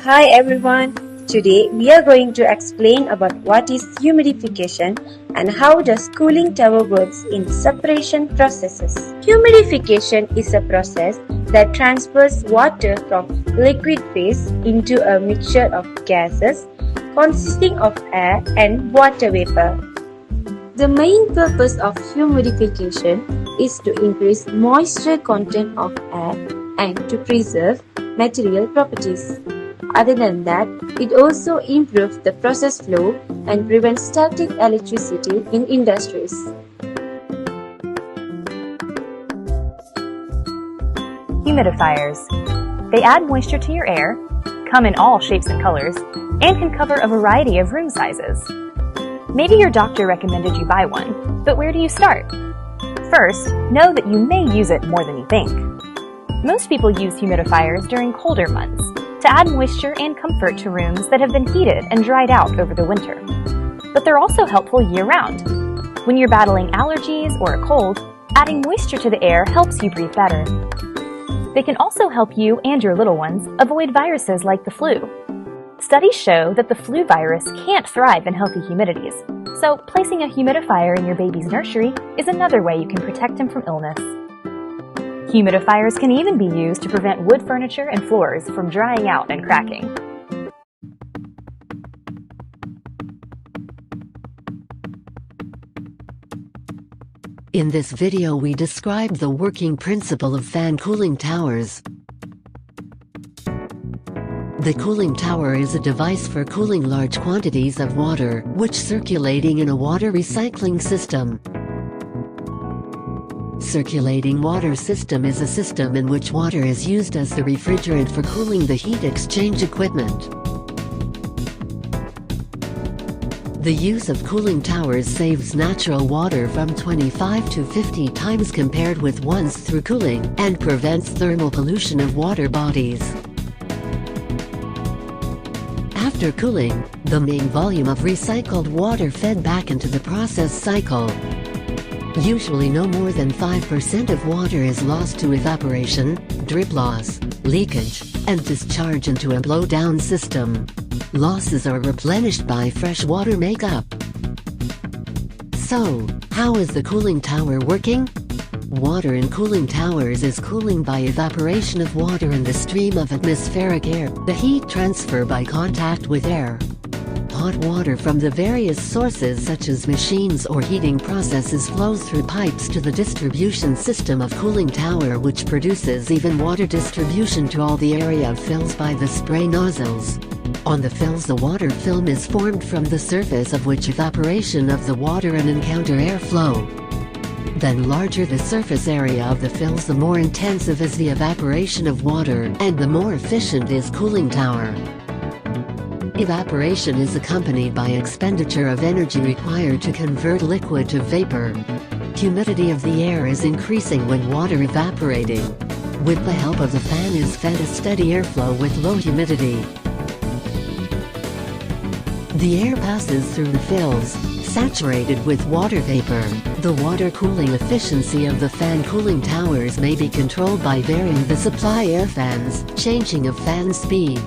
Hi everyone! Today we are going to explain about what is humidification and how does cooling tower works in separation processes. Humidification is a process that transfers water from liquid phase into a mixture of gases consisting of air and water vapor. The main purpose of humidification is to increase moisture content of air and to preserve material properties. Other than that, it also improves the process flow and prevents static electricity in industries. Humidifiers. They add moisture to your air, come in all shapes and colors, and can cover a variety of room sizes. Maybe your doctor recommended you buy one, but where do you start? First, know that you may use it more than you think. Most people use humidifiers during colder months to add moisture and comfort to rooms that have been heated and dried out over the winter. But they're also helpful year-round. When you're battling allergies or a cold, adding moisture to the air helps you breathe better. They can also help you and your little ones avoid viruses like the flu. Studies show that the flu virus can't thrive in healthy humidities, so placing a humidifier in your baby's nursery is another way you can protect him from illness. Humidifiers can even be used to prevent wood furniture and floors from drying out and cracking. In this video we describe the working principle of fan cooling towers. The cooling tower is a device for cooling large quantities of water, which circulating in a water recycling system. Circulating water system is a system in which water is used as the refrigerant for cooling the heat exchange equipment. The use of cooling towers saves natural water from 25 to 50 times compared with ones through cooling, and prevents thermal pollution of water bodies. After cooling, the main volume of recycled water fed back into the process cycle. Usually no more than 5% of water is lost to evaporation, drip loss, leakage, and discharge into a blowdown system. Losses are replenished by fresh water makeup. So, how is the cooling tower working? Water in cooling towers is cooling by evaporation of water in the stream of atmospheric air, the heat transfer by contact with air. Hot water from the various sources such as machines or heating processes flows through pipes to the distribution system of cooling tower, which produces even water distribution to all the area of fills by the spray nozzles. On the fills the water film is formed from the surface of which evaporation of the water and encounter airflow. Then larger the surface area of the fills, the more intensive is the evaporation of water, and the more efficient is cooling tower. Evaporation is accompanied by expenditure of energy required to convert liquid to vapor. Humidity of the air is increasing when water evaporating. With the help of the fan is fed a steady airflow with low humidity. The air passes through the fills, saturated with water vapor. The water cooling efficiency of the fan cooling towers may be controlled by varying the supply air fans, changing of fan speed.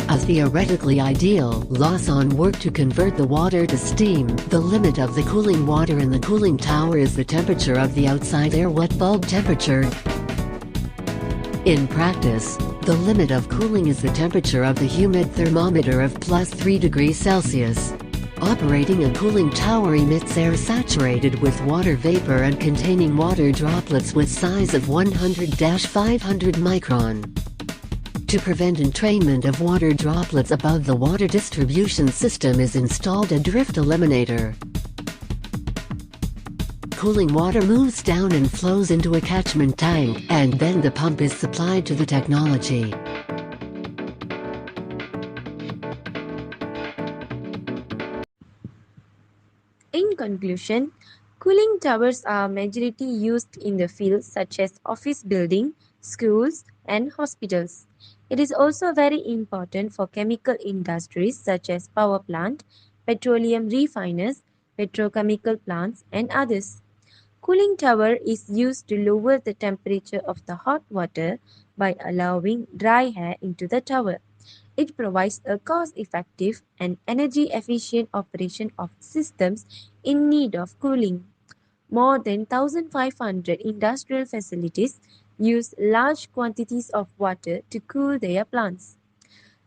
A theoretically ideal loss on work to convert the water to steam. The limit of the cooling water in the cooling tower is the temperature of the outside air, wet bulb temperature. In practice, the limit of cooling is the temperature of the humid thermometer of +3 degrees Celsius. Operating a cooling tower emits air saturated with water vapor and containing water droplets with size of 100-500 micron. To prevent entrainment of water droplets above the water distribution system is installed a drift eliminator. Cooling water moves down and flows into a catchment tank, and then the pump is supplied to the technology. In conclusion, cooling towers are majority used in the fields such as office building, schools, and hospitals. It is also very important for chemical industries such as power plant, petroleum refiners, petrochemical plants, and others. Cooling tower is used to lower the temperature of the hot water by allowing dry air into the tower. It provides a cost-effective and energy-efficient operation of systems in need of cooling. More than 1,500 industrial facilities use large quantities of water to cool their plants.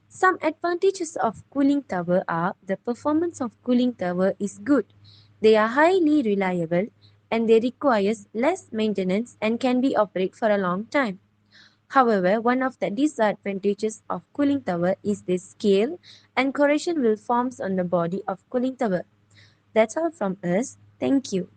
Some advantages of cooling tower are the performance of cooling tower is good. They are highly reliable and they require less maintenance and can be operated for a long time. However, one of the disadvantages of cooling tower is the scale and corrosion will form on the body of cooling tower. That's all from us. Thank you.